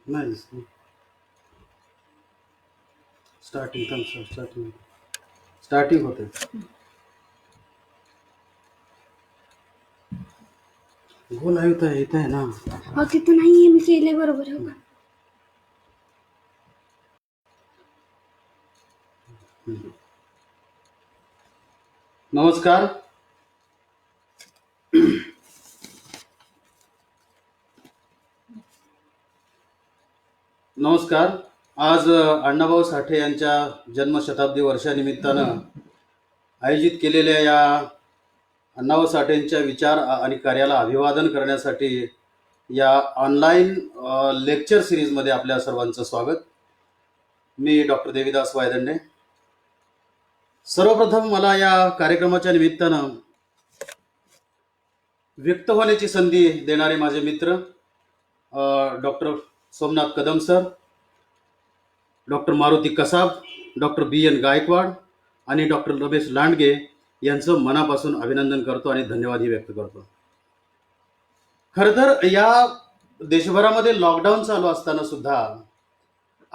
नाही दिसत. स्टार्टिंग थांब सर, स्टार्टिंग होते. हो लाईव्ह तर येत आहे ना. अहो तिथं नाहीये, मी केलंय बरोबर. हो का? नमस्कार. नमस्कार. आज अण्णाभाऊ साठे यांच्या जन्मशताब्दी वर्षानिमित्तानं आयोजित केलेल्या या अण्णाभाऊ साठेंच्या विचार आणि कार्याला अभिवादन करण्यासाठी या ऑनलाईन लेक्चर सिरीजमध्ये आपल्या सर्वांचं स्वागत. मी डॉक्टर देविदास वायदंडे. सर्वप्रथम मला या कार्यक्रमाच्या निमित्तानं व्यक्त होण्याची संधी देणारे माझे मित्र doctor Somnath Kadam sir, doctor Maruti Kasab, doctor BN Gaikwad आणि डॉक्टर रमेश लांडगे यांचं मनापासून अभिनंदन करतो आणि धन्यवादही व्यक्त करतो. खरं तर या देशभरामध्ये लॉकडाऊन चालू असताना सुद्धा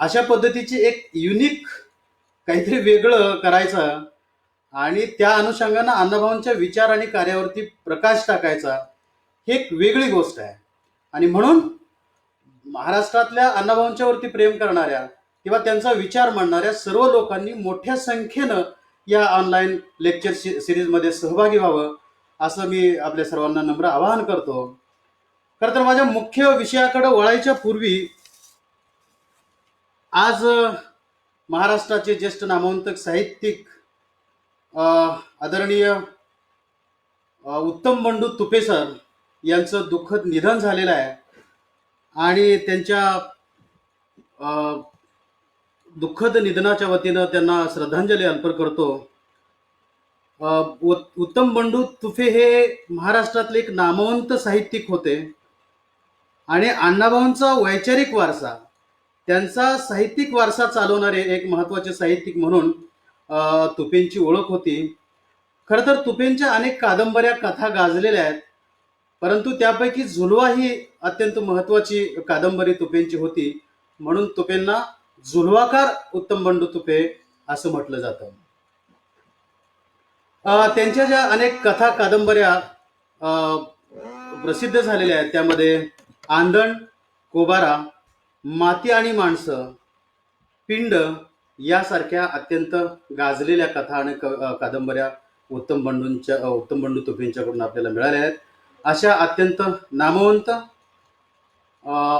अशा पद्धतीची एक युनिक काहीतरी वेगळं करायचं आणि त्या अनुषंगानं अण्णाभाऊंच्या विचार आणि कार्यावरती प्रकाश टाकायचा, ही एक वेगळी गोष्ट आहे. आणि म्हणून महाराष्ट्रातल्या अण्णाभाऊंच्या वरती प्रेम करणाऱ्या किंवा त्यांचा विचार मांडणाऱ्या सर्व लोकांनी मोठ्या संख्येनं या ऑनलाईन लेक्चर सिरीजमध्ये सहभागी व्हावं असं मी आपल्या सर्वांना नम्र आवाहन करतो. खरं तर माझ्या मुख्य विषयाकडे वळायच्या पूर्वी आज महाराष्ट्राचे ज्येष्ठ नामवंत साहित्यिक आदरणीय उत्तम बंडू तुपे सर यांचं दुःखद निधन झालेलं आहे आणि त्यांच्या दुःखद निधनाच्या वतीनं त्यांना श्रद्धांजली अर्पण करतो. उत्तम बंडू तुपे हे महाराष्ट्रातले एक नामवंत साहित्यिक होते आणि अण्णाभाऊंचा वैचारिक वारसा, त्यांचा साहित्यिक वारसा चालवणारे एक महत्त्वाचे साहित्यिक म्हणून तुपेंची ओळख होती. खरं तर तुपेंच्या अनेक कादंबऱ्या, कथा गाजलेल्या आहेत, परंतु त्यापैकी झुलवा ही अत्यंत महत्त्वाची कादंबरी तुपेंची होती. म्हणून तुपेंना झुलवाकार उत्तम बंडू तुपे असं म्हटलं जातं. त्यांच्या ज्या अनेक कथा कादंबऱ्या प्रसिद्ध झालेल्या आहेत त्यामध्ये आंधण, कोबारा, माती आणि माणसं, पिंड यासारख्या अत्यंत गाजलेल्या कथा आणि कादंबऱ्या उत्तम बंडू तुपेंच्याकडून आपल्याला मिळाल्या आहेत. अशा अत्यंत नामवंत,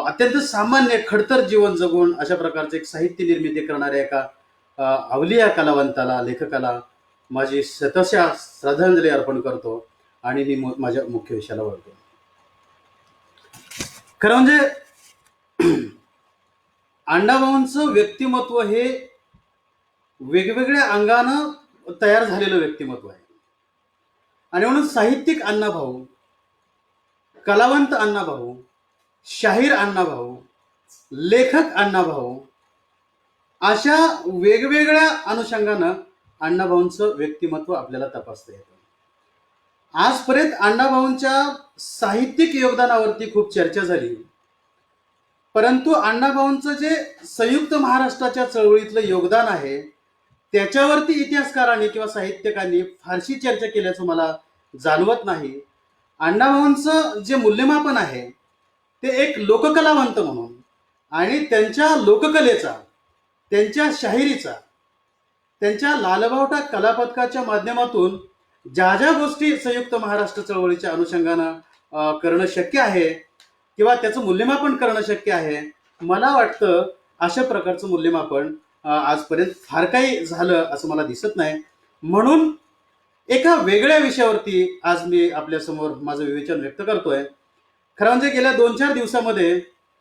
अत्यंत सामान्य खडतर जीवन जगून अशा प्रकारचे एक साहित्य निर्मिती करणाऱ्या एका अवलिया कलावंताला, लेखकाला माझी शतशः श्रद्धांजली अर्पण करतो आणि मी माझ्या मुख्य विषयाला वळतो. खरं म्हणजे अण्णाभाऊंचं व्यक्तिमत्व हे वेगवेगळ्या अंगानं तयार झालेलं व्यक्तिमत्व आहे आणि म्हणून साहित्यिक अण्णाभाऊ, कलावंत अण्णाभाऊ, शाहीर अण्णाभाऊ, लेखक अण्णाभाऊ, अशा वेगवेगळ्या अनुषंगानं अण्णाभाऊंचं व्यक्तिमत्व आपल्याला तपासता येतं. आजपर्यंत अण्णाभाऊंच्या साहित्यिक योगदानावरती खूप चर्चा झाली, परंतु अण्णाभाऊंचं जे संयुक्त महाराष्ट्राच्या चळवळीतलं योगदान आहे त्याच्यावरती इतिहासकारांनी किंवा साहित्यकांनी फारशी चर्चा केल्याचं मला जाणवत नाही. अण्णाभाऊंचं जे मूल्यमापन आहे ते एक लोककलावंत म्हणून आणि त्यांच्या लोककलेचा, त्यांच्या शाहिरीचा, त्यांच्या लालबावटा कलापथकाच्या माध्यमातून ज्या ज्या गोष्टी संयुक्त महाराष्ट्र चळवळीच्या अनुषंगानं करणं शक्य आहे किंवा त्याचं मूल्यमापन करणं शक्य आहे, मला वाटतं अशा प्रकारचं मूल्यमापन आजपर्यंत फार काही झालं असं मला दिसत नाही. म्हणून एका वेगळ्या विषयावरती आज मी आपल्यासमोर माझं विवेचन व्यक्त करतोय. खरं म्हणजे गेल्या 2-4 दिवसामध्ये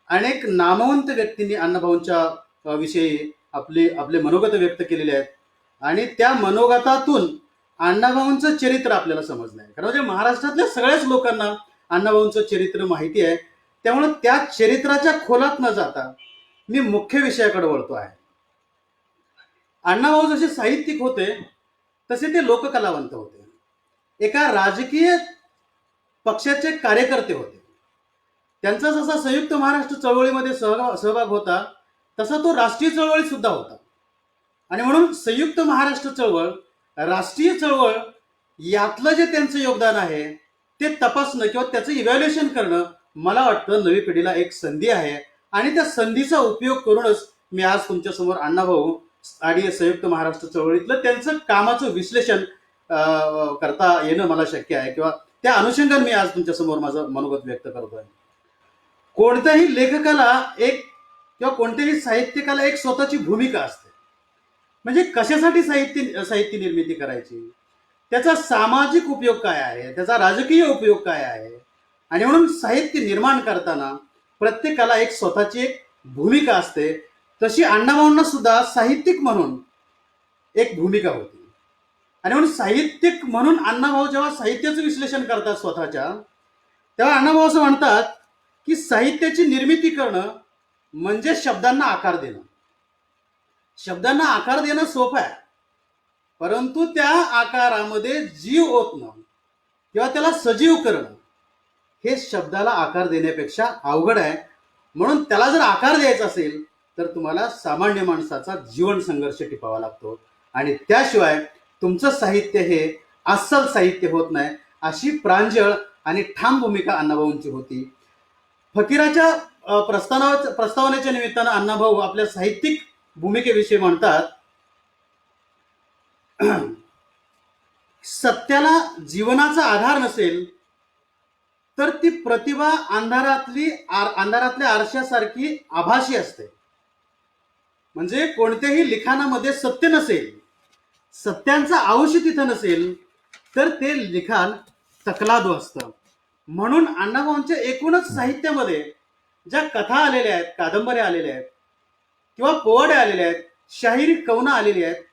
अनेक नामवंत व्यक्तींनी अण्णाभाऊंच्या विषयी आपले मनोगत व्यक्त केलेले आहेत आणि त्या मनोगतातून अण्णाभाऊंचं चरित्र आपल्याला समजलं आहे. खरं म्हणजे महाराष्ट्रातल्या सगळ्याच लोकांना अण्णाभाऊंचं चरित्र माहिती आहे, त्यामुळे त्या चरित्राच्या खोलात न जाता मी मुख्य विषयाकडे वळतो आहे. अण्णाभाऊ जसे साहित्यिक होते तसे ते लोककलावंत होते, एका राजकीय पक्षाचे कार्यकर्ते होते त्यांचा जसा संयुक्त महाराष्ट्र चळवळीमध्ये सहभाग होता तसा तो राष्ट्रीय चळवळीत सुद्धा होता. आणि म्हणून संयुक्त महाराष्ट्र चळवळ, राष्ट्रीय चळवळ यातलं जे त्यांचं योगदान आहे ते तपासणं किंवा त्याचं इव्हॅल्युएशन करणं मला वाटतं नवी पिढीला एक संधी आहे. आणि त्या संधीचा उपयोग करूनच मी आज तुमच्यासमोर अण्णाभाऊ आणि संयुक्त महाराष्ट्र चळवळीतलं त्यांचं कामाचं विश्लेषण करता येणं मला शक्य आहे, किंवा त्या अनुषंगाने मी आज तुमच्यासमोर माझं मनोगत व्यक्त करतोय. कोणत्याही लेखकाला एक किंवा कोणत्याही साहित्यिकाला एक स्वतःची भूमिका असते. म्हणजे कशासाठी साहित्य निर्मिती करायची, त्याचा सामाजिक उपयोग काय आहे, त्याचा राजकीय उपयोग काय आहे. आणि म्हणून साहित्य निर्माण करताना प्रत्येकाला एक स्वतःची एक भूमिका असते. तशी अण्णाभाऊंना सुद्धा साहित्यिक म्हणून एक भूमिका होती. आणि म्हणून साहित्यिक म्हणून अण्णाभाऊ जेव्हा साहित्याचं विश्लेषण करतात स्वतःच्या, तेव्हा अण्णाभाऊ असं म्हणतात की साहित्याची निर्मिती करणं म्हणजे शब्दांना आकार देणं. शब्दांना आकार देणं सोपं आहे, परंतु त्या आकारामध्ये जीव ओतणं किंवा त्याला सजीव करणं हे शब्दाला आकार देण्यापेक्षा अवघड आहे. म्हणून त्याला जर आकार द्यायचा असेल तर तुम्हाला सामान्य माणसाचा जीवन संघर्ष टिपावा लागतो. आणि त्याशिवाय तुमचं साहित्य हे अस्सल साहित्य होत नाही. अशी प्रांजळ आणि ठाम भूमिका अण्णाभाऊंची होती. फकीराच्या प्रस्तावनेच्या निमित्तानं अण्णाभाऊ आपल्या साहित्यिक भूमिकेविषयी म्हणतात, सत्याला जीवनाचा आधार नसेल तर ती प्रतिभा अंधारातल्या आरशासारखी आभासी असते. म्हणजे कोणत्याही लिखाणामध्ये सत्य नसेल, सत्यांचा अंश तिथं नसेल तर ते लिखाण तकलादू असतं. म्हणून अण्णाभाऊंच्या एकूणच साहित्यामध्ये ज्या कथा आलेल्या आहेत, कादंबऱ्या आलेल्या आहेत किंवा पोवाड्या आलेल्या आहेत, शाहिरी कवनं आलेली आहेत,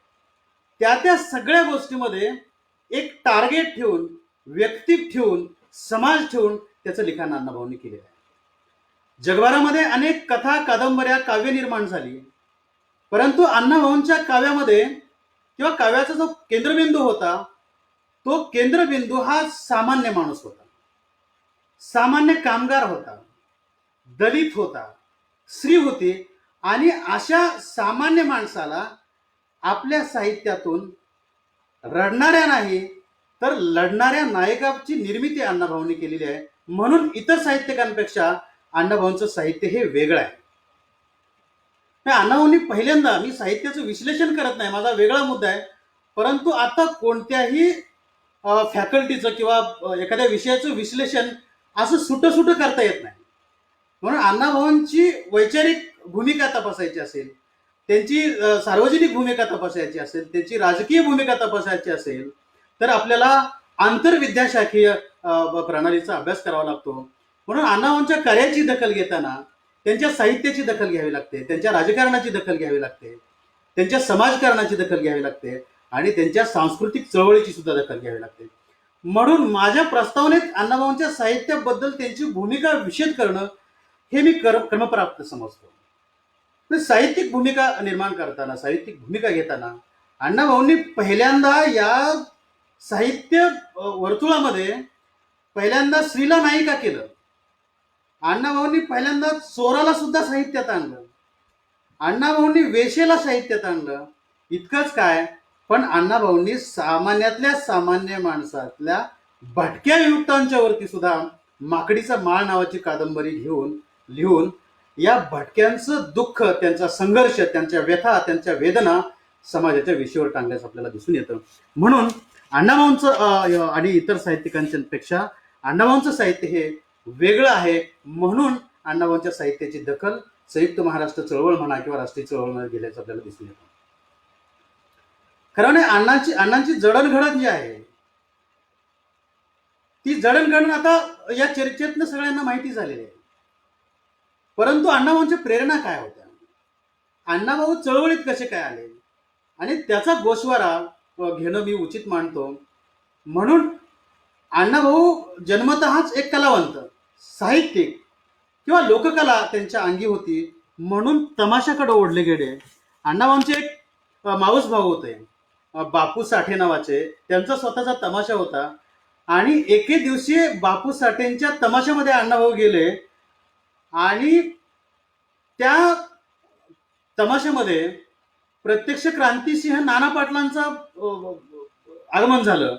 त्या सगळ्या गोष्टीमध्ये एक टार्गेट ठेवून, व्यक्ती ठेवून, समाज ठेवून त्याचं लिखाण अण्णाभाऊंनी केलेलं आहे. जगभरामध्ये अनेक कथा, कादंबऱ्या, काव्य निर्माण झाली, परंतु अण्णाभाऊंच्या काव्यामध्ये किंवा काव्याचा जो केंद्रबिंदू होता तो केंद्रबिंदू हा सामान्य माणूस होता, सामान्य कामगार होता, दलित होता, स्त्री होती. आणि अशा सामान्य माणसाला आपल्या साहित्यातून रडणाऱ्या नाही तर लढणाऱ्या नायकाची निर्मिती अण्णाभाऊंनी केलेली आहे. म्हणून इतर साहित्यिकांपेक्षा अण्णाभाऊंचं साहित्य हे वेगळं आहे. अण्णाभाऊंनी पहिल्यांदा, मी साहित्याचं विश्लेषण करत नाही, माझा वेगळा मुद्दा आहे, परंतु आता कोणत्याही फॅकल्टीचं किंवा एखाद्या विषयाचं विश्लेषण असं सुटं करता येत नाही. म्हणून अण्णाभाऊंची वैचारिक भूमिका तपासायची असेल, त्यांची सार्वजनिक भूमिका तपासायची असेल, त्यांची राजकीय भूमिका तपासायची असेल तर आपल्याला आंतरविद्याशाखीय प्रणालीचा अभ्यास करावा लागतो. म्हणून अण्णाभाऊंच्या कार्याची दखल घेताना त्यांच्या साहित्याची दखल घ्यावी लागते, त्यांच्या राजकारणाची दखल घ्यावी लागते, त्यांच्या समाजकारणाची दखल घ्यावी लागते आणि त्यांच्या सांस्कृतिक चळवळीची सुद्धा दखल घ्यावी लागते. म्हणून माझ्या प्रस्तावनेत अण्णाभाऊंच्या साहित्याबद्दल त्यांची भूमिका विशद करणं हे मी क्रमप्राप्त समजतो. साहित्यिक भूमिका निर्माण करताना, साहित्यिक भूमिका घेताना अण्णाभाऊंनी पहिल्यांदा या साहित्य वर्तुळामध्ये पहिल्यांदा स्त्रीला नायिका केलं. अण्णाभाऊंनी पहिल्यांदा चोराला सुद्धा साहित्यात आणलं. अण्णाभाऊंनी वेशेला साहित्यात आणलं. इतकंच काय, पण अण्णाभाऊंनी सामान्यातल्या सामान्य माणसातल्या भटक्या युवकांच्या वरती सुद्धा माकडीचा माळ नावाची कादंबरी लिहून या भटक्यांचं दुःख, त्यांचा संघर्ष, त्यांच्या व्यथा, त्यांच्या वेदना समाजाच्या विषयावर टांगल्याचं आपल्याला दिसून येतं. म्हणून अण्णाभाऊंचं आणि इतर साहित्यिकांच्या पेक्षा अण्णाभाऊंचं साहित्य हे वेगळं आहे. म्हणून अण्णाभाऊंच्या साहित्याची दखल संयुक्त महाराष्ट्र चळवळ म्हणा किंवा राष्ट्रीय चळवळमध्ये गेल्याचं आपल्याला दिसून येतं. खरं नाही, अण्णांची जडणघडण जी आहे ती जडणघडण आता या चर्चेतनं सगळ्यांना माहिती झालेली आहे. परंतु अण्णाभाऊंच्या प्रेरणा काय होत्या, अण्णाभाऊ चळवळीत कसे काय आले आणि त्याचा गोषवारा घेणं मी उचित मानतो. म्हणून अण्णाभाऊ जन्मतःच एक कलावंत, साहित्यिक किंवा लोककला त्यांच्या अंगी होती, म्हणून तमाशाकडे ओढले गेले. अण्णाभाऊंचे एक मावस भाऊ होते, बापू साठे नावाचे, त्यांचा स्वतःचा तमाशा होता. आणि एके दिवशी बापू साठेंच्या तमाशामध्ये अण्णाभाऊ गेले आणि त्या तमाशामध्ये प्रत्यक्ष क्रांतिसिंह नाना पाटलांचा आगमन झालं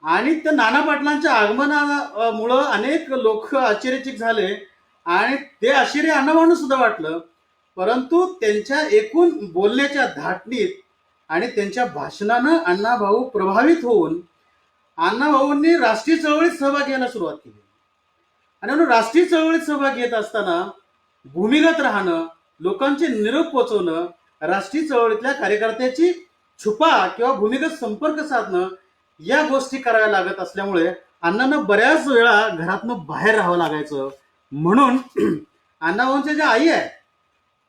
आणि त्या नाना पाटलांच्या आगमनामुळं अनेक लोक आश्चर्यचकित झाले आणि ते आश्चर्य अण्णाभाऊंना सुद्धा वाटलं. परंतु त्यांच्या एकूण बोलण्याच्या धाटणीत आणि त्यांच्या भाषणानं अण्णाभाऊ प्रभावित होऊन अण्णाभाऊंनी राष्ट्रीय चळवळीत सहभाग घ्यायला सुरुवात केली. आणि म्हणून राष्ट्रीय चळवळीत सहभाग घेत असताना भूमिगत राहणं, लोकांचे निरोप पोहोचवणं, राष्ट्रीय चळवळीतल्या कार्यकर्त्याची छुपा किंवा भूमिगत संपर्क साधणं या गोष्टी कराव्या लागत असल्यामुळे अण्णांना बऱ्याच वेळा घरातनं बाहेर राहावं लागायचं. म्हणून अण्णाभाऊंच्या ज्या आई आहे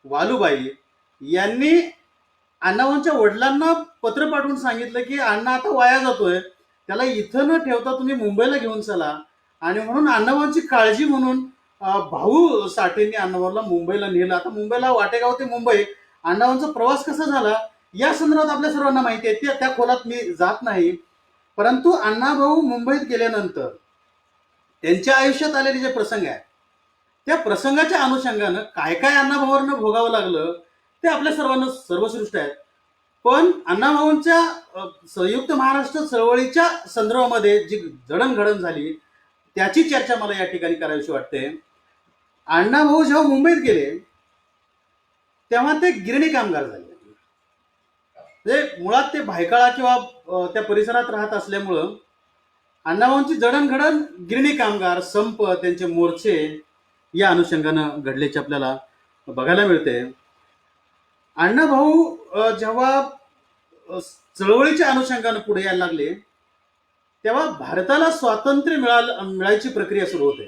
वालूबाई यांनी अण्णाभाऊंच्या वडिलांना पत्र पाठवून सांगितलं की अण्णा आता वाया जातोय, त्याला इथं न ठेवता तुम्ही मुंबईला घेऊन चला. आणि म्हणून अण्णाभाऊंची काळजी म्हणून भाऊ साठेंनी अण्णाभाऊला मुंबईला नेलं. आता मुंबईला वाटेगाव ते मुंबई अण्णाभाऊंचा प्रवास कसा झाला या संदर्भात आपल्या सर्वांना माहिती आहे, त्या खोलात मी जात नाही. परंतु अण्णाभाऊ मुंबईत गेल्यानंतर त्यांच्या आयुष्यात आलेले जे प्रसंग आहेत त्या प्रसंगाच्या अनुषंगानं काय काय अण्णाभाऊंना भोगावं लागलं ते आपल्या सर्वांना सर्वश्रुष्ट आहेत. पण अण्णाभाऊंच्या संयुक्त महाराष्ट्र चळवळीच्या संदर्भामध्ये जी जडणघडण झाली त्याची चर्चा मला या ठिकाणी करावीशी वाटते. अण्णाभाऊ जेव्हा मुंबईत गेले तेव्हा ते गिरणी कामगार झाले. म्हणजे मुळात ते भायखळा किंवा त्या परिसरात राहत असल्यामुळं अण्णाभाऊंची जडणघडण गिरणी कामगार, संप, त्यांचे मोर्चे या अनुषंगानं घडल्याचे आपल्याला बघायला मिळते. अण्णाभाऊ जेव्हा चळवळीच्या अनुषंगानं पुढे यायला लागले तेव्हा भारताला स्वातंत्र्य मिळायची प्रक्रिया सुरू होते.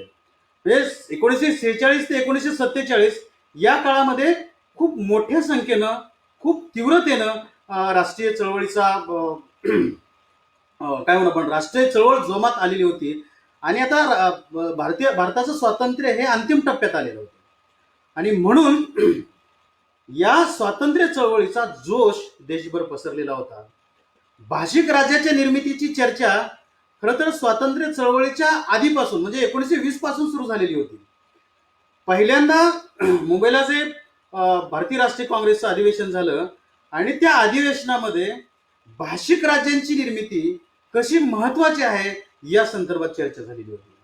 म्हणजे 1946 ते 1947 या काळामध्ये खूप मोठ्या संख्येनं, खूप तीव्रतेनं राष्ट्रीय चळवळीचा काय म्हणू आपण राष्ट्रीय चळवळ जोमात आलेली होती. आणि आता भारताचं स्वातंत्र्य हे अंतिम टप्प्यात आलेलं होतं. आणि म्हणून या स्वातंत्र्य चळवळीचा जोश देशभर पसरलेला होता. भाषिक राज्याच्या निर्मितीची चर्चा खरं तर स्वातंत्र्य चळवळीच्या आधीपासून म्हणजे 1920 पासून सुरू झालेली होती. पहिल्यांदा मुंबईला जे भारतीय राष्ट्रीय काँग्रेसचं अधिवेशन झालं आणि त्या अधिवेशनामध्ये भाषिक राज्यांची निर्मिती कशी महत्वाची आहे या संदर्भात चर्चा झालेली होती.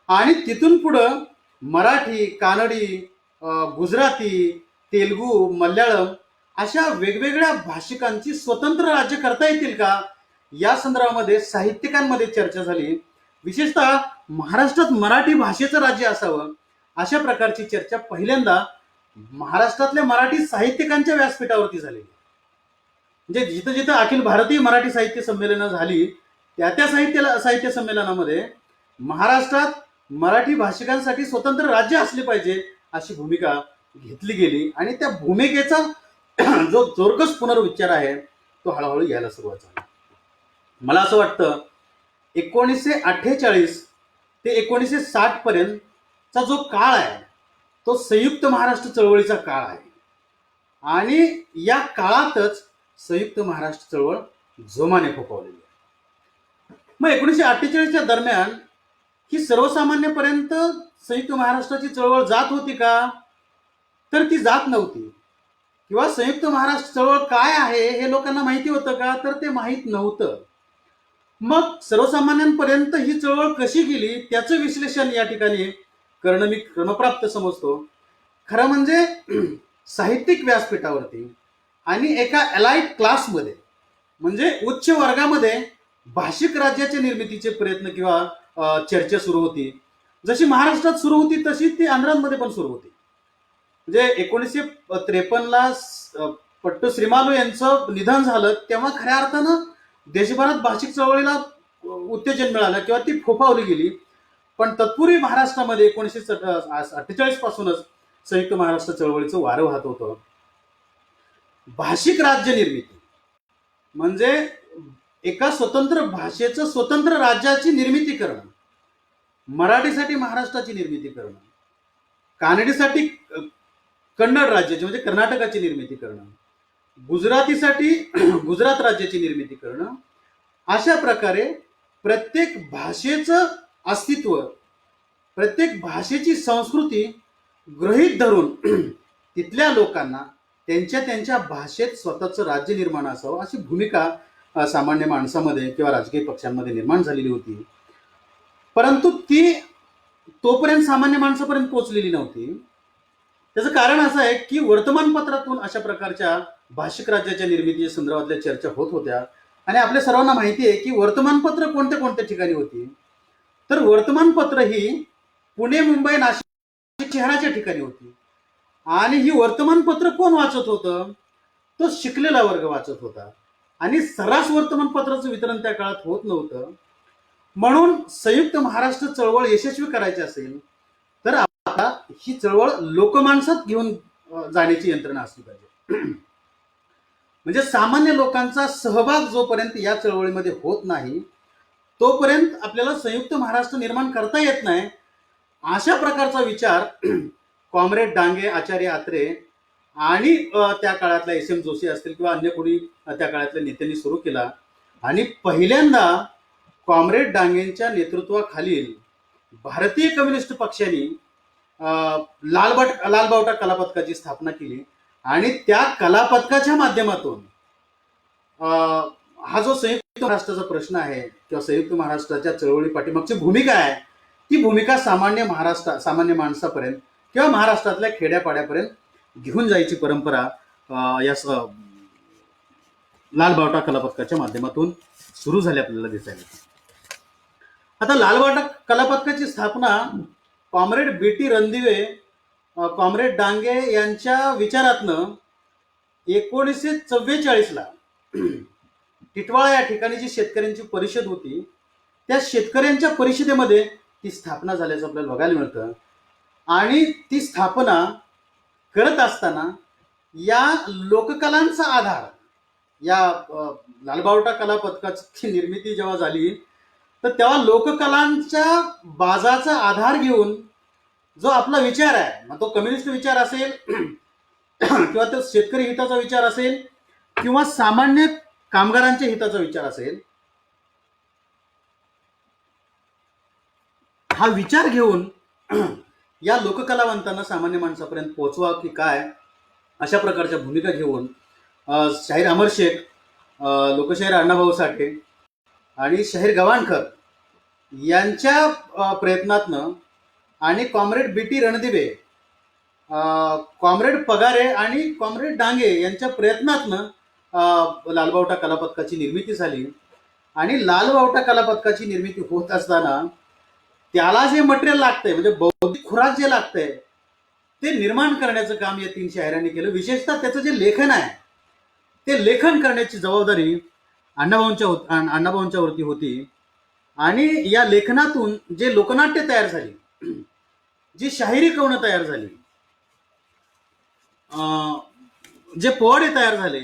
आणि तिथून पुढं मराठी, कानडी, गुजराती, तेलुगू, मल्याळम अशा वेगवेगळ्या भाषिकांची स्वतंत्र राज्य करता येतील का या संदर्भामध्ये साहित्यिकांमध्ये चर्चा झाली. विशेषतः महाराष्ट्रात मराठी भाषेचं राज्य असावं अशा प्रकारची चर्चा पहिल्यांदा महाराष्ट्रातल्या मराठी साहित्यिकांच्या व्यासपीठावरती झाली. म्हणजे जिथं जिथं अखिल भारतीय मराठी साहित्य संमेलनं झाली त्या साहित्य संमेलनामध्ये महाराष्ट्रात मराठी भाषिकांसाठी स्वतंत्र राज्य असले पाहिजे अशी भूमिका घेतली गेली. आणि त्या भूमिकेचा जो जोरकस पुनरुच्चार आहे तो हळूहळू यायला सुरुवात झाली. मला असं वाटतं 1948 ते 1960 पर्यंतचा जो काळ आहे तो संयुक्त महाराष्ट्र चळवळीचा काळ आहे. आणि या काळातच संयुक्त महाराष्ट्र चळवळ जोमाने फोफावलेली आहे. मग 1948च्या दरम्यान ही सर्वसामान्यपर्यंत संयुक्त महाराष्ट्राची चळवळ जात होती का तर ती जात नव्हती. किंवा संयुक्त महाराष्ट्र चळवळ काय आहे हे लोकांना माहिती होतं का तर ते माहीत नव्हतं. मग सर्वसामान्यांपर्यंत ही चळवळ कशी गेली त्याचं विश्लेषण या ठिकाणी करणं मी क्रमप्राप्त समजतो. खरं म्हणजे साहित्यिक व्यासपीठावरती आणि एका एलाइट क्लासमध्ये म्हणजे उच्च वर्गामध्ये भाषिक राज्याच्या निर्मितीचे प्रयत्न किंवा चर्चा सुरू होती. जशी महाराष्ट्रात सुरू होती तशी ती आंध्रामध्ये पण सुरू होती. म्हणजे 1953 पट्टू श्रीमालू यांचं निधन झालं तेव्हा खऱ्या अर्थानं देशभरात भाषिक चळवळीला उत्तेजन मिळालं किंवा ती फोफावली गेली. पण तत्पूर्वी महाराष्ट्रामध्ये 1948 पासूनच संयुक्त महाराष्ट्र चळवळीचं वारं वाहत होतं. भाषिक राज्य निर्मिती म्हणजे एका स्वतंत्र भाषेचं स्वतंत्र राज्याची निर्मिती करणं, मराठीसाठी महाराष्ट्राची निर्मिती करणं, कानडीसाठी कन्नड राज्याची म्हणजे कर्नाटकाची निर्मिती करणं, गुजरातीसाठी गुजरात राज्याची निर्मिती करणं. अशा प्रकारे प्रत्येक भाषेचं अस्तित्व, प्रत्येक भाषेची संस्कृती गृहीत धरून तिथल्या लोकांना त्यांच्या त्यांच्या भाषेत स्वतःचं राज्य निर्माण असावं अशी भूमिका सामान्य माणसामध्ये किंवा राजकीय पक्षांमध्ये निर्माण झालेली होती. परंतु ती तोपर्यंत सामान्य माणसापर्यंत पोहोचलेली नव्हती. त्याचं कारण असं आहे की वर्तमानपत्रातून अशा प्रकारच्या भाषिक राज्याच्या निर्मितीच्या संदर्भातल्या चर्चा होत होत्या. आणि आपल्या सर्वांना माहिती आहे की वर्तमानपत्र कोणत्या कोणत्या ठिकाणी होती. तर वर्तमानपत्र ही पुणे, मुंबई, नाशिक शहराच्या ठिकाणी होती. आणि ही वर्तमानपत्र कोण वाचत होतं? तो शिकलेला वर्ग वाचत होता. आणि सर्रास वर्तमानपत्राचं वितरण त्या काळात होत नव्हतं. म्हणून संयुक्त महाराष्ट्र चळवळ यशस्वी करायची असेल तर आता ही चळवळ लोकमानसात घेऊन जाण्याची यंत्रणा असली पाहिजे. म्हणजे सामान्य लोकांचा सहभाग जोपर्यंत या चळवळीमध्ये होत नाही तोपर्यंत आपल्याला संयुक्त महाराष्ट्र निर्माण करता येत नाही. अशा प्रकारचा विचार कॉम्रेड डांगे, आचार्य आत्रे आणि त्या काळातल्या एस एम जोशी असतील किंवा अन्य कोणी त्या काळातल्या नेत्यांनी सुरू केला. आणि पहिल्यांदा कॉम्रेड डांगेंच्या नेतृत्वाखालील भारतीय कम्युनिस्ट पक्षाने लालबावटा कलापथकाची स्थापना केली. आणि त्या कलापथकाच्या माध्यमातून हा जो संयुक्त महाराष्ट्राचा प्रश्न आहे किंवा संयुक्त महाराष्ट्राच्या चळवळी पाठीमागची भूमिका आहे ती भूमिका सामान्य माणसापर्यंत किंवा महाराष्ट्रातल्या खेड्यापाड्यापर्यंत घेऊन जायची परंपरा या लालबावटा कलापथकाच्या माध्यमातून सुरू झाली आपल्याला दिसायला. आता लालबावटा कलापथकाची स्थापना कॉम्रेड बी टी रणदिवे, कॉम्रेड डांगे यांच्या विचारातनं 1944ला टिटवाळा या ठिकाणी जी शेतकऱ्यांची परिषद होती त्या शेतकऱ्यांच्या परिषदेमध्ये ती स्थापना झाल्याचं आपल्याला बघायला मिळतं. आणि ती स्थापना करत असताना या लोककलांचा आधार, या लालबावटा कलापथकाची निर्मिती जेव्हा झाली तर तेव्हा लोककलांच्या बाजाचा आधार घेऊन जो आपला विचार आहे, मग तो कम्युनिस्ट विचार असेल किंवा तो शेतकरी हिताचा विचार असेल किंवा सामान्य कामगारांच्या हिताचा विचार असेल, हा विचार घेऊन या लोककलावंतांना सामान्य माणसापर्यंत पोहोचवा की काय अशा प्रकारच्या भूमिका घेऊन शाहीर अमर शेख, लोकशाहीर अण्णाभाऊ साठे आणि शाहीर गवाणकर यांच्या प्रयत्नातनं आणि कॉम्रेड बी टी रणदिवे, कॉम्रेड पगारे आणि कॉम्रेड डांगे यांच्या प्रयत्नातनं लालबावटा कलापथकाची निर्मिती झाली. आणि लालबावटा कलापथकाची निर्मिती होत असताना त्याला जे मटेरियल लागतंय म्हणजे बौद्धिक खुराक जे लागतंय ते निर्माण करण्याचं काम या 3 शाहिरांनी केलं. विशेषतः त्याचं जे लेखन आहे ते लेखन करण्याची जबाबदारी अण्णाभाऊंच्या वरती होती. आणि या लेखनातून जे लोकनाट्य तयार झाली, जी शाहिरी कवनं तयार झाली, जे पोवाडे तयार झाले,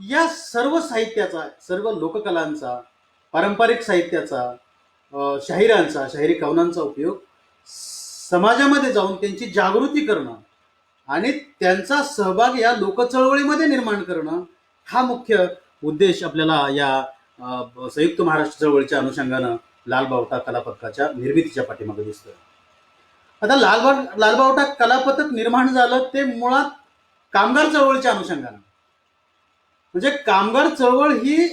या सर्व साहित्याचा, सर्व लोककलांचा, पारंपरिक साहित्याचा, शाहिरांचा, शाहिरी कवनांचा उपयोग समाजामध्ये जाऊन त्यांची जागृती करणं आणि त्यांचा सहभाग या लोकचळवळीमध्ये निर्माण करणं हा मुख्य उद्देश आपल्याला या संयुक्त महाराष्ट्र चळवळीच्या अनुषंगानं लालबावटा कलापथकाच्या निर्मितीच्या पाठीमागे दिसतं. आता लालबावटा कलापथक निर्माण झालं ते मुळात कामगार चळवळीच्या अनुषंगानं. म्हणजे कामगार चळवळ ही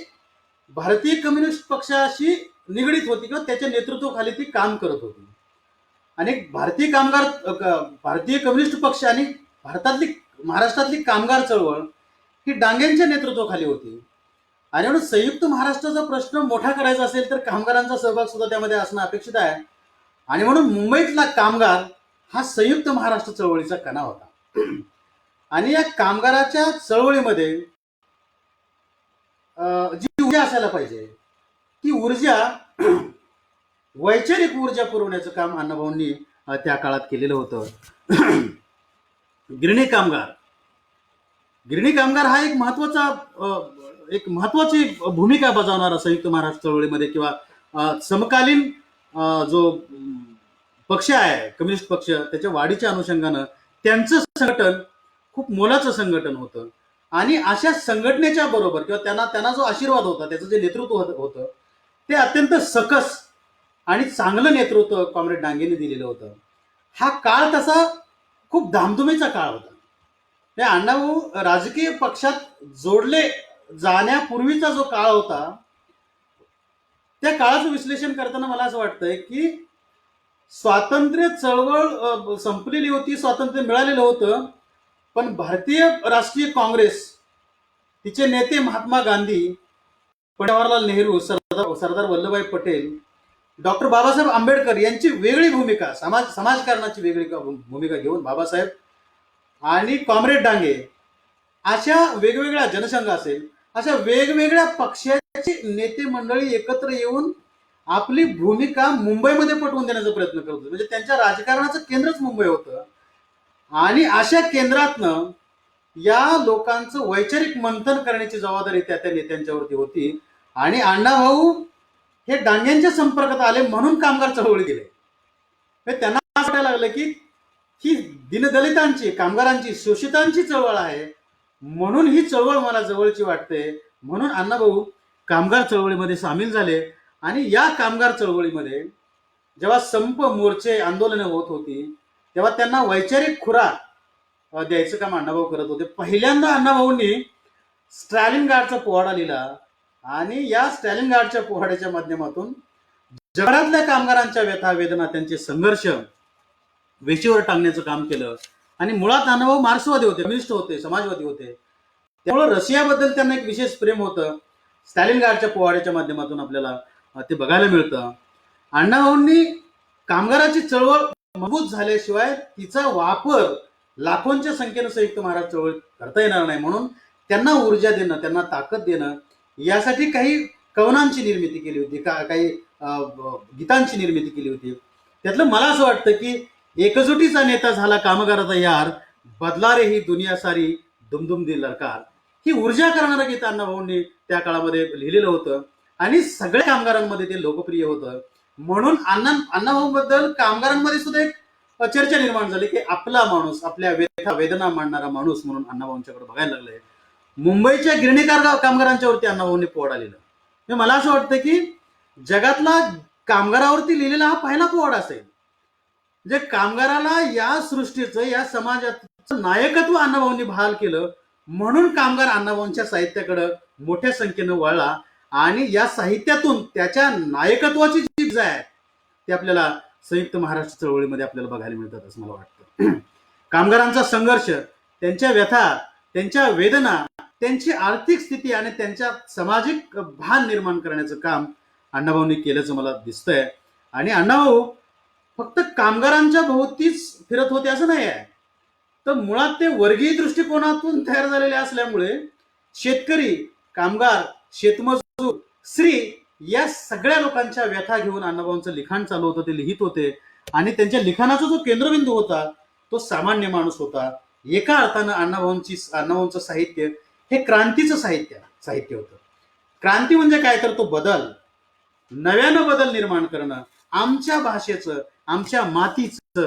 भारतीय कम्युनिस्ट पक्षाशी निगडीत होती किंवा त्याच्या नेतृत्वाखाली ती काम करत होती. आणि भारतीय कम्युनिस्ट पक्ष आणि महाराष्ट्रातली कामगार चळवळ ही डांगेंच्या नेतृत्वाखाली होती. आणि म्हणून संयुक्त महाराष्ट्राचा प्रश्न मोठा करायचा असेल तर कामगारांचा सहभाग सुद्धा त्यामध्ये असणं अपेक्षित आहे. आणि म्हणून मुंबईतला कामगार हा संयुक्त महाराष्ट्र चळवळीचा कणा होता. आणि या कामगाराच्या चळवळीमध्ये जी ऊर्जा असायला पाहिजे ती ऊर्जा वैचारिक ऊर्जा पुरवण्याचं काम अण्णाभाऊंनी त्या काळात केलेलं होतं. गिरणी कामगार हा एक महत्वाची भूमिका बजावणारा संयुक्त महाराष्ट्र चळवळीमध्ये किंवा समकालीन जो पक्ष आहे कम्युनिस्ट पक्ष त्याच्या वाढीच्या अनुषंगानं त्यांचं संघटन खूप मोलाचं संघटन होतं. आणि अशा संघटनेच्या बरोबर किंवा त्यांना जो आशीर्वाद होता, त्याचं जे नेतृत्व होतं ते अत्यंत सकस आणि चांगलं नेतृत्व कॉम्रेड डांगेंनी दिलेलं होतं. हा काळ तसा खूप धामधुमीचा काळ होता. हे अण्णाभाऊ राजकीय पक्षात जोडले जाण्यापूर्वीचा जो काळ होता, त्या काळाचं विश्लेषण करताना मला असं वाटतंय की स्वातंत्र्य चळवळ संपलेली होती, स्वातंत्र्य मिळालेलं होतं, पण भारतीय राष्ट्रीय काँग्रेस, तिचे नेते महात्मा गांधी, जवाहरलाल नेहरू, सरदार वल्लभभाई पटेल, डॉक्टर बाबासाहेब आंबेडकर यांची वेगळी भूमिका, समाजकारणाची वेगळी भूमिका घेऊन बाबासाहेब आणि कॉम्रेड डांगे अशा वेगवेगळ्या, जनसंघ असेल, अशा वेगवेगळ्या पक्षाचे नेते मंडळी एकत्र येऊन आपली भूमिका मुंबईमध्ये पटवून देण्याचा प्रयत्न करत होते. म्हणजे त्यांच्या राजकारणाचं केंद्रच मुंबई होतं. आणि अशा केंद्रातनं या लोकांचं वैचारिक मंथन करण्याची जबाबदारी त्या त्या नेत्यांच्यावरती होती. आणि अण्णाभाऊ हे डांग्यांच्या संपर्कात आले म्हणून कामगार चळवळी दिले. त्यांना असं वाटायला लागलं की ही दीनदलितांची, कामगारांची, शोषितांची चळवळ आहे, म्हणून ही चळवळ मला जवळची वाटते. म्हणून अण्णाभाऊ कामगार चळवळीमध्ये सामील झाले. आणि या कामगार चळवळीमध्ये जेव्हा संप, मोर्चे, आंदोलनं होत होती, तेव्हा त्यांना वैचारिक खुराक द्यायचं काम अण्णाभाऊ करत होते. पहिल्यांदा अण्णाभाऊंनी स्टॅलिन गार्डचा पोवाडा लिहिला आणि या स्टॅलिन गार्डच्या पोवाड्याच्या माध्यमातून जगातल्या कामगारांच्या व्यथा, वेदना, त्यांचे संघर्ष वेशीवर टांगण्याचं काम केलं. आणि मुळात अण्णाभाऊ मार्क्सवादी होते, कम्युनिस्ट होते, समाजवादी होते. त्यामुळे रशियाबद्दल त्यांना एक विशेष प्रेम होतं. स्टॅलिन गार्डच्या पोवाड्याच्या माध्यमातून आपल्याला ते बघायला मिळतं. अण्णाभाऊंनी कामगाराची चळवळ मजबूत झाल्याशिवाय तिचा वापर लाखोंच्या संख्येनं संयुक्त महाराष्ट्र चळवळ करता येणार नाही, म्हणून त्यांना ऊर्जा देणं, त्यांना ताकद देणं, यासाठी काही कवनांची निर्मिती केली होती, काही गीतांची निर्मिती केली होती. त्यातलं मला असं वाटतं की एकजुटीचा नेता झाला कामगाराचा यार, बदला रे ही दुनिया सारी, दुमदुम दिल ललकार, ही ऊर्जा करणारं गीत अण्णाभाऊंनी त्या काळामध्ये लिहिलेलं होतं आणि सगळ्या कामगारांमध्ये ते लोकप्रिय होतं. म्हणून अण्णाभाऊबद्दल कामगारांमध्ये सुद्धा एक चर्चा निर्माण झाली की आपला माणूस, आपल्या व्यथा, वेदना मांडणारा माणूस म्हणून अण्णाभाऊंच्याकडे बघायला लागले. मुंबईच्या गिरणी कामगारांच्या वरती अण्णाभाऊंनी पोवाडा लिहिला. मला असं वाटतं की जगातला कामगारावरती लिहिलेला हा पहिला पोवाडा असेल जे कामगाराला या सृष्टीचं, या समाजाचं नायकत्व अण्णाभाऊंनी बहाल केलं. म्हणून कामगार अण्णाभाऊंच्या साहित्याकडे मोठ्या संख्येनं वळला आणि या साहित्यातून त्याच्या नायकत्वाची जी जी आहे ते आपल्याला संयुक्त महाराष्ट्र चळवळीमध्ये आपल्याला बघायला मिळतात असं मला वाटतं. कामगारांचा संघर्ष, त्यांच्या व्यथा, त्यांच्या वेदना, त्यांची आर्थिक स्थिती आणि त्यांच्या सामाजिक भान निर्माण करण्याचं काम अण्णाभाऊंनी केल्याचं मला दिसतंय. आणि अण्णाभाऊ फक्त कामगारांच्या भोवतीच फिरत होते असं नाही आहे, तर मुळात ते वर्गीय दृष्टिकोनातून तयार झालेले असल्यामुळे शेतकरी, कामगार, शेतमजूर, स्त्री या सगळ्या लोकांच्या व्यथा घेऊन अण्णाभाऊंचं लिखाण चालू होतं, ते लिहित होते. आणि त्यांच्या लिखाणाचा जो केंद्रबिंदू होता तो सामान्य माणूस होता. एका अर्थानं अण्णाभाऊंचं साहित्य हे क्रांतीचं साहित्य होतं. क्रांती म्हणजे काय, तर तो बदल, नव्यानं बदल निर्माण करणं, आमच्या भाषेचं, आमच्या मातीचं,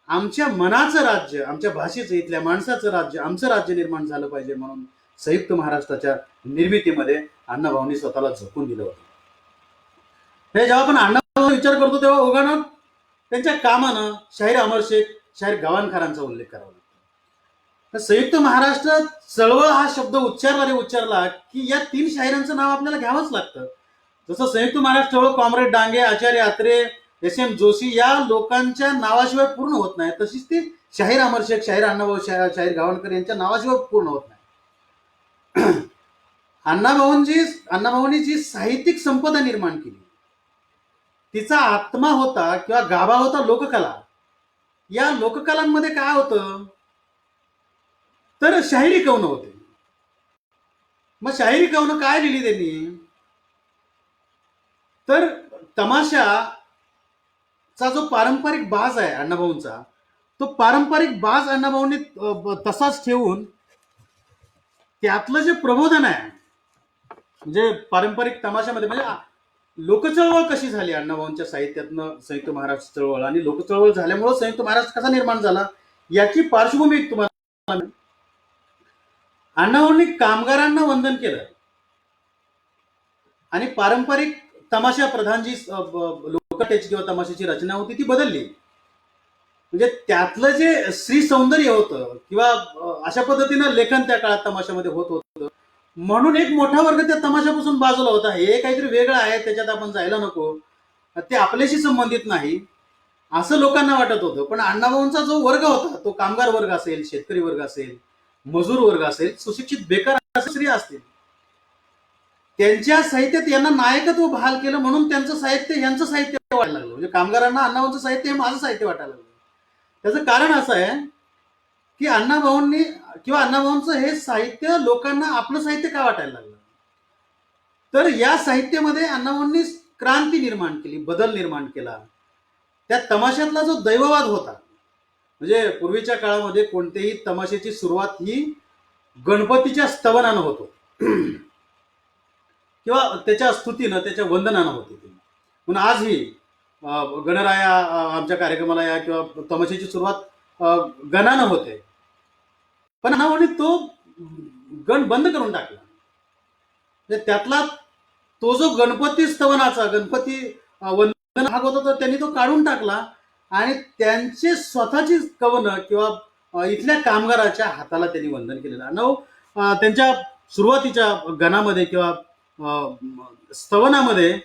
आमच्या मनाचं राज्य, आमच्या भाषेचं, इथल्या माणसाचं राज्य, आमचं राज्य निर्माण झालं पाहिजे, म्हणून संयुक्त महाराष्ट्राच्या निर्मितीमध्ये अण्णाभाऊंनी स्वतःला झोकून दिलं होतं. हे जेव्हा आपण अण्णाभाऊ विचार करतो तेव्हा ओघानं त्यांच्या कामानं शाहीर अमर शेख, शाहीर गवानखरांचा उल्लेख करावा लागतो. तर संयुक्त महाराष्ट्र चळवळ हा शब्द उच्चारला की या 3 शाहिरांचं नाव आपल्याला घ्यावंच लागतं. जसं संयुक्त महाराष्ट्र चळवळ कॉम्रेड डांगे, आचार्य अत्रे, एस.एम. जोशी या लोकांच्या नावाशिवाय पूर्ण होत नाही, तशीच ती शाहीर अमर शेख, शाहीर अण्णाभाऊ, शाहीर गवाणकर यांच्या नावाशिवाय पूर्ण होत नाही. अण्णाभाऊंनी जी साहित्यिक संपदा निर्माण केली, तिचा आत्मा होता किंवा गाभा होता लोककला. या लोककलांमध्ये काय होतं, तर शाहिरी कवनं होते. मग शाहिरी कवनं काय लिहिली त्यांनी, तर तमाशाचा जो पारंपरिक बाज आहे अण्णाभाऊंचा, तो पारंपरिक बाज अण्णाभाऊंनी तसाच ठेवून त्यातलं जे प्रबोधन आहे, म्हणजे पारंपरिक तमाशामध्ये, म्हणजे लोकचळवळ कशी झाली अण्णाभाऊंच्या साहित्यातनं संयुक्त महाराष्ट्र चळवळ, आणि लोकचळवळ झाल्यामुळे संयुक्त महाराष्ट्र कसा निर्माण झाला याची पार्श्वभूमी तुम्हाला. अण्णाभाऊंनी कामगारांना वंदन केलं आणि पारंपरिक तमाशा प्रधान जी लोककथेची किंवा तमाशाची रचना होती ती बदलली. म्हणजे त्यातलं जे श्री सौंदर्य होतं किंवा अशा पद्धतीनं लेखन त्या काळात तमाशामध्ये होत होतं, म्हणून एक मोठा वर्ग त्या तमाशापासून बाजूला होता. हे काहीतरी वेगळं आहे, त्याच्यात आपण जायला नको, ते आपल्याशी संबंधित नाही, असं लोकांना वाटत होतं. पण अण्णाभाऊंचा जो वर्ग होता, तो कामगार वर्ग असेल, शेतकरी वर्ग असेल, मजूर वर्ग असेल, सुशिक्षित बेकार स्त्री असतील, त्यांच्या साहित्यात यांना नायकत्व बहाल केलं, म्हणून त्यांचं साहित्य यांचं साहित्य वाटायला लागलं. म्हणजे कामगारांना अण्णाभाऊंचं साहित्य हे माझं साहित्य वाटायला लागलं. त्याचं कारण असं आहे की अण्णाभाऊंनी किंवा अण्णाभाऊंचं हे साहित्य लोकांना आपलं साहित्य का वाटायला लागलं, तर या साहित्यामध्ये अण्णाभाऊंनी क्रांती निर्माण केली, बदल निर्माण केला. त्या तमाशातला जो दैववाद होता, म्हणजे पूर्वीच्या काळामध्ये कोणत्याही तमाशाची सुरुवात ही गणपतीच्या स्तवनानं होतो किंवा त्याच्या स्तुतीनं, त्याच्या वंदनानं होते. म्हणून आजही गणराया आमच्या कार्यक्रमाला या किंवा तमाशाची सुरुवात गणानं होते. पण अण्णाभाऊंनी तो गण बंद करून टाकला. म्हणजे त्यातला तो जो गणपती स्तवनाचा, गणपती वंदन भाग होता, तर त्यांनी तो काढून टाकला आणि त्यांचे स्वतःची कवनं किंवा इथल्या कामगाराच्या हाताला त्यांनी वंदन केलेलं. अण्णाभाऊ त्यांच्या सुरुवातीच्या गणामध्ये किंवा स्तवनामध्ये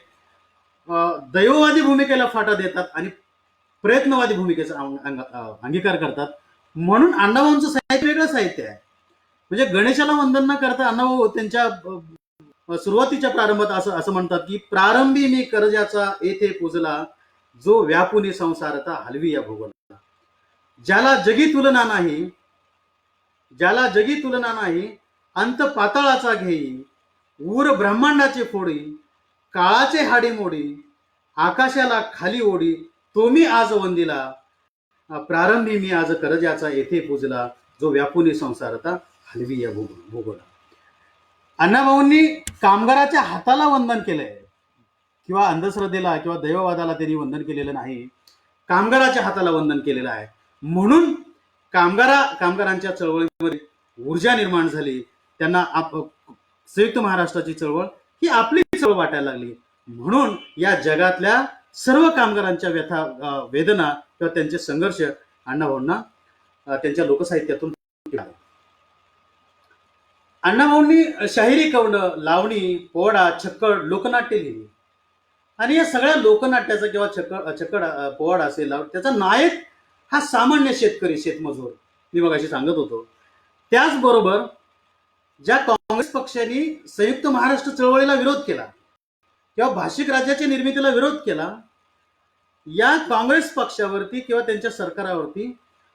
दैववादी भूमिकेला फाटा देतात आणि प्रयत्नवादी भूमिकेचा अंगीकार करतात. म्हणून अण्णाभाऊंचं साहित्य वेगळं साहित्य आहे. म्हणजे गणेशाला वंदन न करता अण्णाभाऊ त्यांच्या सुरुवातीच्या प्रारंभात असं म्हणतात की प्रारंभी मी करजाचा येथे पूजला, जो व्यापुनी संसारता हलवी या भोगला. ज्याला जगी तुलना नाही, ज्याला जगी तुलना नाही, अंत पाताळाचा घेई, ऊर ब्रह्मांडाचे फोडी, काळाचे हाडी मोडी, आकाशाला खाली ओढी, तो मी आज वंदिला, प्रारंभी मी आज करजाचा येथे पूजला, जो व्यापुनी संसारता हलवी या भोगला. अण्णाभाऊंनी कामगाराच्या हाताला वंदन केलंय, किंवा अंधश्रद्धेला किंवा दैववादाला त्यांनी वंदन केलेलं नाही, कामगाराच्या हाताला वंदन केलेलं आहे. म्हणून कामगारांच्या चळवळीमध्ये ऊर्जा निर्माण झाली. त्यांना संयुक्त महाराष्ट्राची चळवळ ही आपली चळवळ वाटायला लागली. म्हणून या जगातल्या सर्व कामगारांच्या व्यथा, वेदना किंवा त्यांचे संघर्ष अण्णाभाऊंना त्यांच्या लोकसाहित्यातून. अण्णाभाऊंनी शाहिरी, कवनं, लावणी, पोवाडा, छक्कड, लोकनाट्य लिहिली. आणि या सगळ्या लोकनाट्याचा किंवा छक्कड पोवाडा असेल, त्याचा नायक हा सामान्य शेतकरी, शेतमजूर, मी मगाशी सांगत होतो. त्याचबरोबर ज्या काँग्रेस पक्षाने संयुक्त महाराष्ट्र चळवळीला विरोध केला किंवा भाषिक राज्याच्या निर्मितीला विरोध केला, या काँग्रेस पक्षावरती किंवा त्यांच्या सरकारावरती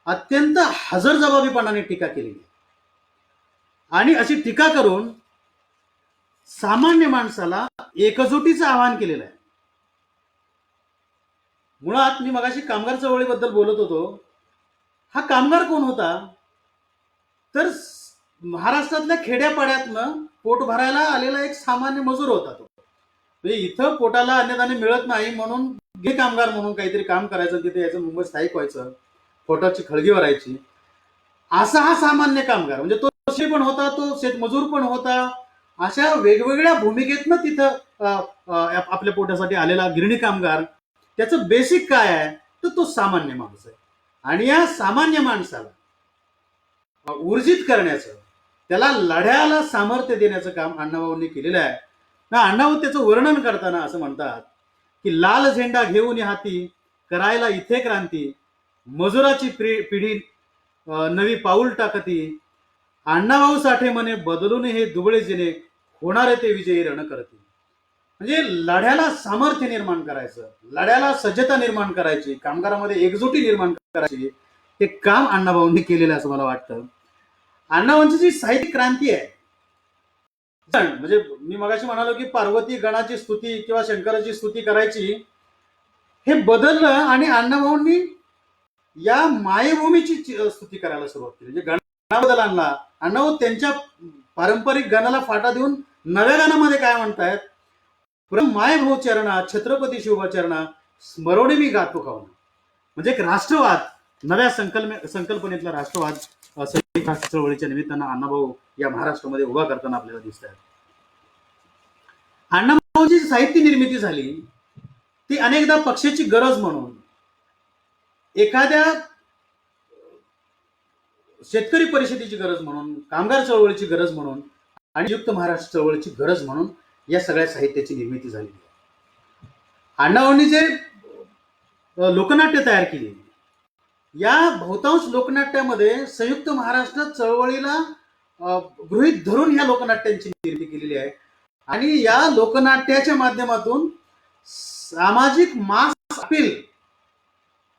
अत्यंत हजरजबाबीपणाने टीका केली आणि अशी टीका करून सामान्य माणसाला एकजुटीचं आवाहन केलेलं आहे. मुळात मी मगाशी कामगार चळवळीबद्दल बोलत होतो. हा कामगार कोण होता, तर महाराष्ट्रातल्या खेड्यापाड्यातनं पोट भरायला आलेला एक सामान्य मजूर होता. तो म्हणजे इथं पोटाला अन्नधान्य मिळत नाही म्हणून गे कामगार म्हणून काहीतरी काम करायचं, तिथे यायचं, मुंबईत स्थायिक व्हायचं, पोटाची खळगी भरायची, असा हा सामान्य कामगार. म्हणजे तो शेतकरी पण होता, तो शेतमजूर पण होता. अशा वेगवेगळ्या भूमिकेतनं तिथं आपल्या पोटासाठी आलेला गिरणी कामगार, त्याचं बेसिक काय आहे, तर तो सामान्य माणूस आहे. आणि या सामान्य माणसाला ऊर्जित करण्याचं, त्याला लढ्याला सामर्थ्य देण्याचं काम अण्णाभाऊंनी केलेलं आहे. ना अण्णाभाऊ त्याचं वर्णन करताना असं म्हणतात की लाल झेंडा घेऊन हाती करायला इथे क्रांती, मजुराची पिढी नवी पाऊल टाकती, अण्णाभाऊ साठे म्हणे बदलून हे दुबळे जिने, होणारे ते विजयी रण करती. म्हणजे लढ्याला सामर्थ्य निर्माण करायचं, लढ्याला सज्जता निर्माण करायची, कामगारामध्ये एकजुटी निर्माण करायची, हे काम अण्णाभाऊंनी केलेलं असं मला वाटतं. अण्णाभाऊंची जी साहित्यिक क्रांती आहे, म्हणजे मी मगाशी म्हणालो की पार्वती गणाची स्तुती किंवा शंकराची स्तुती करायची, हे बदललं आणि अण्णाभाऊंनी या मायभूमीची स्तुती करायला सुरुवात केली. म्हणजे गणाबद्दल आणला. अण्णाभाऊ त्यांच्या पारंपरिक गाण्याला फाटा देऊन नव्या गाण्यामध्ये काय म्हणतायत, मायभू चरणा छत्रपती शिवचरणा स्मरोणी मी गातो खाऊन. म्हणजे एक राष्ट्रवाद, नव्या संकल्पनेतला राष्ट्रवाद संयुक्त राष्ट्र चळवळीच्या निमित्तानं अण्णाभाऊ या महाराष्ट्रामध्ये उभा करताना आपल्याला दिसत आहेत. अण्णाभाऊची साहित्य निर्मिती झाली ती अनेकदा पक्षाची गरज म्हणून, एखाद्या शेतकरी परिषदेची गरज म्हणून, कामगार चळवळीची गरज म्हणून आणि संयुक्त महाराष्ट्र चळवळीची गरज म्हणून या सगळ्या साहित्याची निर्मिती झालेली आहे. अण्णाभाऊंनी जे लोकनाट्य तयार केली, या बहुतांश लोकनाट्यामध्ये संयुक्त महाराष्ट्र चळवळीला गृहीत धरून ह्या लोकनाट्यांची निर्मिती केलेली आहे. आणि या लोकनाट्याच्या माध्यमातून सामाजिक मास अपील,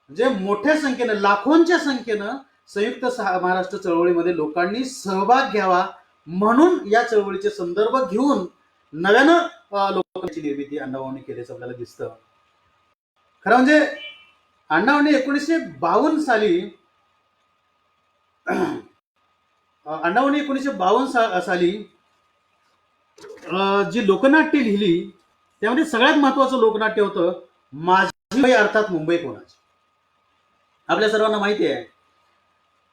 म्हणजे मोठ्या संख्येनं, लाखोंच्या संख्येनं संयुक्त महाराष्ट्र चळवळीमध्ये लोकांनी सहभाग घ्यावा म्हणून या चळवळीचे संदर्भ घेऊन नव्यानं लोकांची निर्मिती अण्णाभाऊंनी केल्याचं आपल्याला दिसतं. खरं म्हणजे अण्णाभाऊंनी 1952 साली जी लोकनाट्य लिहिली त्यामध्ये सगळ्यात महत्वाचं लोकनाट्य होतं माझी मुंबई अर्थात मुंबई कोणाची. आपल्या सर्वांना माहिती आहे,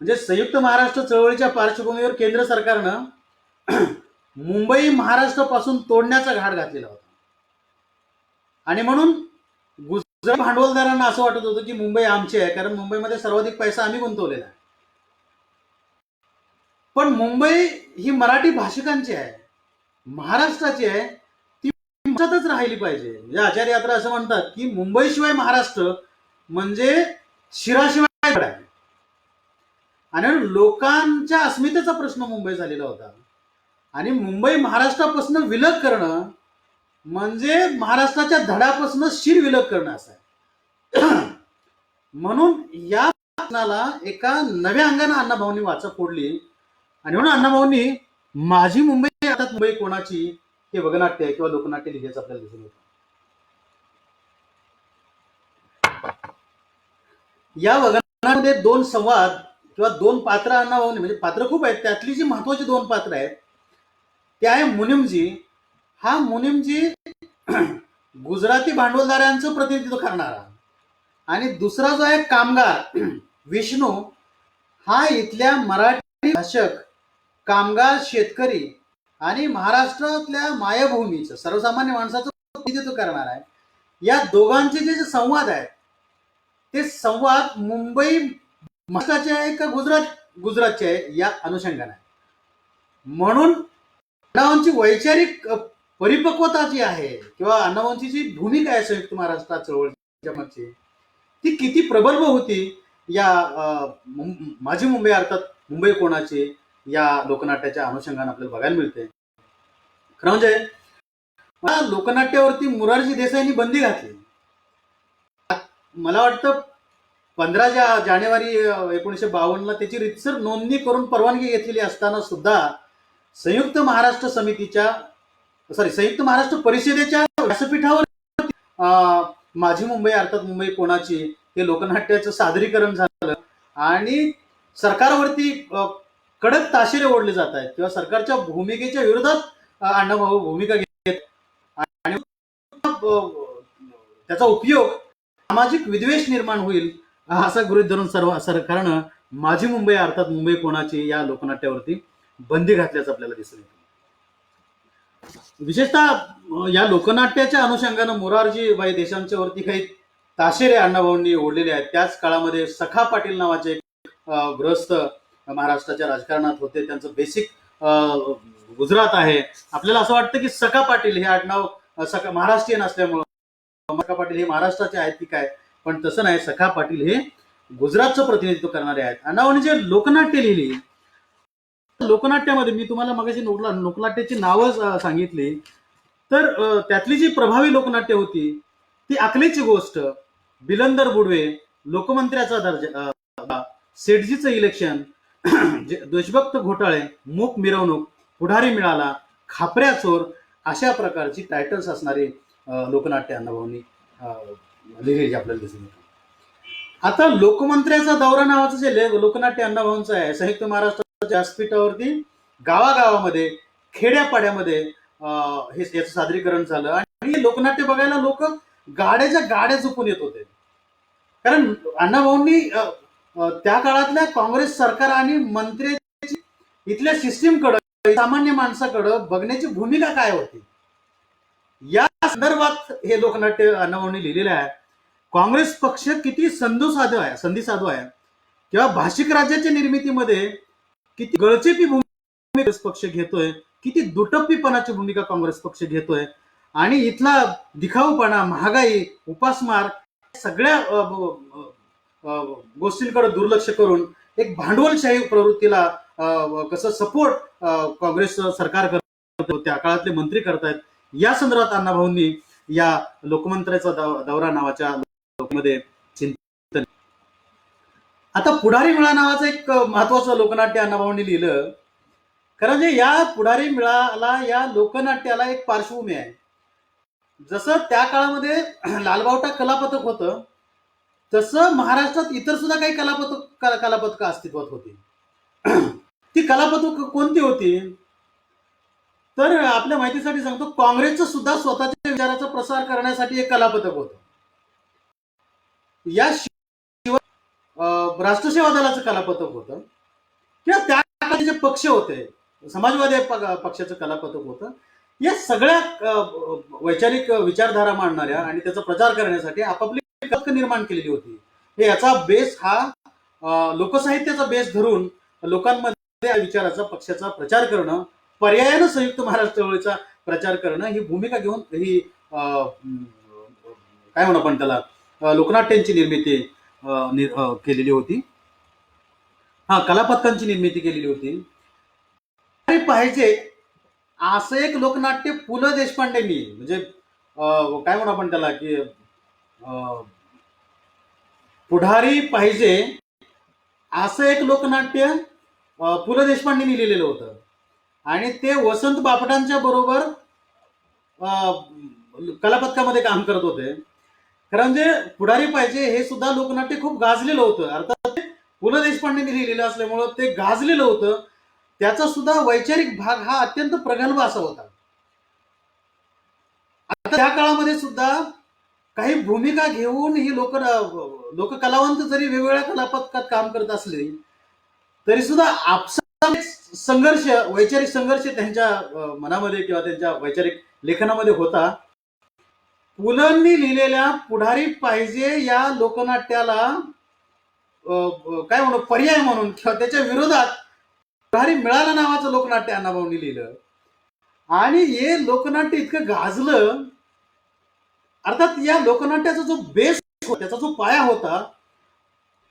म्हणजे संयुक्त महाराष्ट्र चळवळीच्या पार्श्वभूमीवर केंद्र सरकारनं मुंबई महाराष्ट्रापासून तोडण्याचा घाट घातलेला होता. आणि म्हणून गुजरात भांडवलदारांना असं वाटत होतं की मुंबई आमची आहे, कारण मुंबईमध्ये सर्वाधिक पैसा आम्ही गुंतवलेला आहे. पण मुंबई ही मराठी भाषिकांची आहे, महाराष्ट्राची आहे, ती महाराष्ट्रातच राहिली पाहिजे. म्हणजे आचार्य यात्रा असं म्हणतात की मुंबईशिवाय महाराष्ट्र म्हणजे शिराशिवाय आहे. आणि लोकांच्या अस्मितेचा प्रश्न मुंबई झालेला होता. आणि मुंबई महाराष्ट्रापासून विलग करणं म्हणजे महाराष्ट्राच्या धडापासून शिर विलग करणं असं आहे. म्हणून या प्रश्नाला एका नव्या अंगाने अण्णाभाऊंनी वाचा फोडली. आणि म्हणून अण्णाभाऊंनी माझी मुंबई अर्थात मुंबई कोणाची हे वगनाट्य आहे किंवा लोकनाट्य लिहिल्याचं आपल्याला दिसून येतं. या वगनामध्ये 2 संवाद किंवा 2 पात्र अण्णाभाऊंनी, म्हणजे पात्र खूप आहेत, त्यातली जी महत्वाची 2 पात्र आहेत ते आहे मुनिमजी. हा मुनिमजी गुजराती भांडवलदारांचं प्रतिनिधित्व करणारा, आणि दुसरा जो आहे कामगार विष्णू, हा इथल्या मराठी भाषक, कामगार, शेतकरी आणि महाराष्ट्रातल्या मायभूमीचं, सर्वसामान्य माणसाचं प्रतिनिधित्व करणार आहे. या दोघांचे जे संवाद आहेत ते संवाद मुंबई महाराष्ट्राचे आहे का गुजरातचे आहे या अनुषंगाने आहे. म्हणून अण्णाभाऊंची वैचारिक परिपक्वता जी आहे किंवा अण्णाभाऊंची जी भूमिका आहे संयुक्त महाराष्ट्र चळवळीच्या मागची, ती किती प्रबल होती या माझी मुंबई अर्थात मुंबई कोणाची या लोकनाट्याच्या अनुषंगाने आपल्याला बघायला मिळते. खरं म्हणजे लोकनाट्यावरती मोरारजी देसाईंनी बंदी घातली. मला वाटतं 15 जानेवारी 1952 त्याची रीतसर नोंदणी करून परवानगी घेतलेली असताना सुद्धा संयुक्त महाराष्ट्र परिषदेच्या व्यासपीठावर माझी मुंबई अर्थात मुंबई कोणाची हे लोकनाट्याचं सादरीकरण झालं. आणि सरकारवरती कडक ताशेरे ओढले जात आहेत किंवा सरकारच्या भूमिकेच्या विरोधात अण्णाभाऊ भूमिका घेत आणि त्याचा उपयोग सामाजिक विद्वेष निर्माण होईल असं गृहीत धरून सरकारनं माझी मुंबई अर्थात मुंबई कोणाची या लोकनाट्यावरती बंदी घातल्याचं आपल्याला दिसून येतं. विशेषतः या लोकनाट्याच्या अनुषंगानं मोरारजी भाई देसाईंच्या वरती काही ताशेरे अण्णाभाऊंनी ओढलेले आहेत. त्याच काळामध्ये सखा पाटील नावाचे एक गृहस्थ महाराष्ट्राच्या राजकारणात होते, त्यांचं बेसिक गुजरात आहे. आपल्याला असं वाटतं की सखा पाटील हे आडनाव महाराष्ट्रीयन असल्यामुळं सखा पाटील हे महाराष्ट्राचे आहेत की काय, पण तसं नाही. सखा पाटील हे गुजरातचं प्रतिनिधित्व करणारे आहेत. अण्णाभाऊंनी जे लोकनाट्य लिहिली, लोकनाट्यामध्ये मी तुम्हाला मगाशी लोकनाट्याची नावं सांगितली, तर त्यातली जी प्रभावी लोकनाट्य होती ती अकलेची गोष्ट, बिलंदर बुडवे, लोकमंत्र्याचा दर्जा, सेठजीचं इलेक्शन, देशभक्त घोटाळे, मूक मिरवणूक, पुढारी मिळाला, खापऱ्या चोर, अशा प्रकारची टायटल्स असणारी लोकनाट्य अण्णाभाऊंनी लिहिलेली आपल्याला दिसून येतं. आता लोकमंत्र्याचा दौरा नावाचं जे लोकनाट्य अण्णाभाऊंचं आहे, संयुक्त महाराष्ट्राच्या व्यासपीठावरती गावागावामध्ये, खेड्यापाड्यामध्ये हे याचं सादरीकरण झालं. आणि लोकनाट्य बघायला लोक गाड्याच्या गाड्या झोपून येत होते, कारण अण्णाभाऊंनी त्या काळातल्या काँग्रेस सरकार आणि मंत्र्याची इथल्या सिस्टीमकडे, सामान्य माणसाकडे बघण्याची भूमिका काय होती या संदर्भात हे लोकनाट्य अण्णाभाऊंनी लिहिलेलं आहे. काँग्रेस पक्ष किती संधी साधू आहे, किंवा भाषिक राज्याच्या निर्मितीमध्ये किती गळचेपी भूमिका काँग्रेस पक्ष घेतोय, किती दुटप्पीपणाची भूमिका काँग्रेस पक्ष घेतोय आणि इथला दिखाऊपणा, महागाई, उपासमार सगळ्या गोष्टींकडे दुर्लक्ष करून एक भांडवलशाही प्रवृत्तीला कसं सपोर्ट काँग्रेस सरकार करतो, त्या काळातले मंत्री करतायत, या संदर्भात अण्णाभाऊंनी या लोकमंत्र्याचा दौरा नावाच्या मध्ये चिंतन. आता पुढारी मेळा नावाचं एक महत्वाचं लोकनाट्य अण्णाभाऊंनी लिहिलं. कारण जे या पुढारी मेळाला, या लोकनाट्याला एक पार्श्वभूमी आहे. जसं त्या काळामध्ये लालबावटा कलापथक होतं, तसं महाराष्ट्रात इतर सुद्धा काही कलापथक अस्तित्वात होती. ती कलापथक कोणती होती? तर आपल्या माहितीसाठी सांगतो, काँग्रेसचं सुद्धा स्वतःच्या विचाराचा प्रसार करण्यासाठी एक कलापथक होतं. या राष्ट्रसेवा दलाचं कलापथक होतं, किंवा त्या काळात जे पक्ष होते, समाजवादी पक्षाचं कलापथक होतं. या सगळ्या वैचारिक विचारधारा मांडणाऱ्या आणि त्याचा प्रचार करण्यासाठी आपापली कलापथकं निर्माण केलेली होती. याचा बेस हा लोकसाहित्याचा बेस धरून लोकांमध्ये या विचाराचा, पक्षाचा प्रचार करणं, पर्यायानं संयुक्त महाराष्ट्र चळवळीचा प्रचार करणं, ही भूमिका घेऊन ही काय म्हणू आपण त्याला, लोकनाट्यांची निर्मिती केलेली होती. कलापथकांची निर्मिती केलेली होती. पाहिजे असं एक लोकनाट्य पु ल देशपांडेंनी, म्हणजे काय म्हणू आपण त्याला, की पुढारी पाहिजे असं एक लोकनाट्य पु ल देशपांडेंनी लिहिलेलं होतं. आणि ते वसंत बापटांच्या बरोबर कलापथकामध्ये काम करत होते. कारण जे पुढारी पाहिजे हे सुद्धा लोकनाट्य खूप गाजलेलं होतं. अर्थात पु ल देशपांडेंनी लिहिलेलं असल्यामुळं ते गाजलेलं होतं. त्याचा सुद्धा वैचारिक भाग हा अत्यंत प्रगल्भ असा होता. आता त्या काळामध्ये सुद्धा काही भूमिका घेऊन ही लोककलावंत जरी वेगवेगळ्या कलापथकात काम करत असले तरी सुद्धा आपसात संघर्ष, वैचारिक संघर्ष त्यांच्या मनामध्ये किंवा त्यांच्या वैचारिक लेखनामध्ये होता. पुलंनी लिहिलेल्या पुढारी पाहिजे या लोकनाट्याला काय म्हणू, पर्याय म्हणून किंवा त्याच्या विरोधात पुढारी मिळाला नावाचं लोकनाट्य अण्णाभाऊंनी लिहिलं. आणि हे लोकनाट्य इतकं गाजलं. अर्थात या लोकनाट्याचा जो बेस, त्याचा जो पाया होता,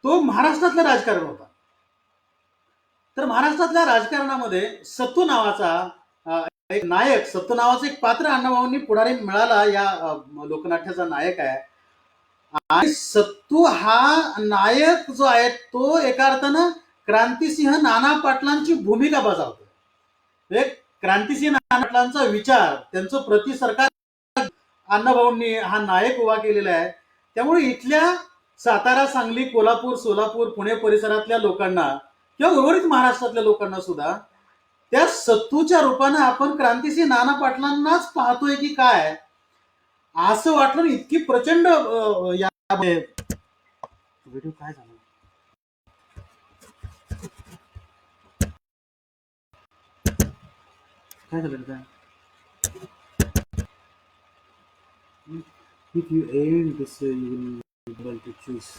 तो महाराष्ट्रातलं राजकारण होता. तर महाराष्ट्रातल्या राजकारणामध्ये सत्तू नावाचा एक नायक, सत्तू नावाचं एक पात्र अण्णाभाऊंनी पुढारी मिळाला या लोकनाट्याचा नायक आहे. आणि सत्तू हा नायक जो आहे तो एका अर्थानं क्रांतिसिंह नाना पाटलांची भूमिका बजावतो. एक क्रांतिसिंह नाना पाटलांचा विचार, त्यांचं प्रति सरकार अण्णाभाऊंनी हा नायक उभा केलेला आहे. त्यामुळे इथल्या सातारा, सांगली, कोल्हापूर, सोलापूर, पुणे परिसरातल्या लोकांना किंवा उर्वरित महाराष्ट्रातल्या लोकांना सुद्धा त्या सत्तूच्या रूपानं आपण क्रांतिसिंह नाना पाटलांनाच पाहतोय की काय, असं वाटलं. इतकी प्रचंड यामध्ये व्हिडिओ काय झाला, काय झालं काय, if you aim this way you will be able to choose.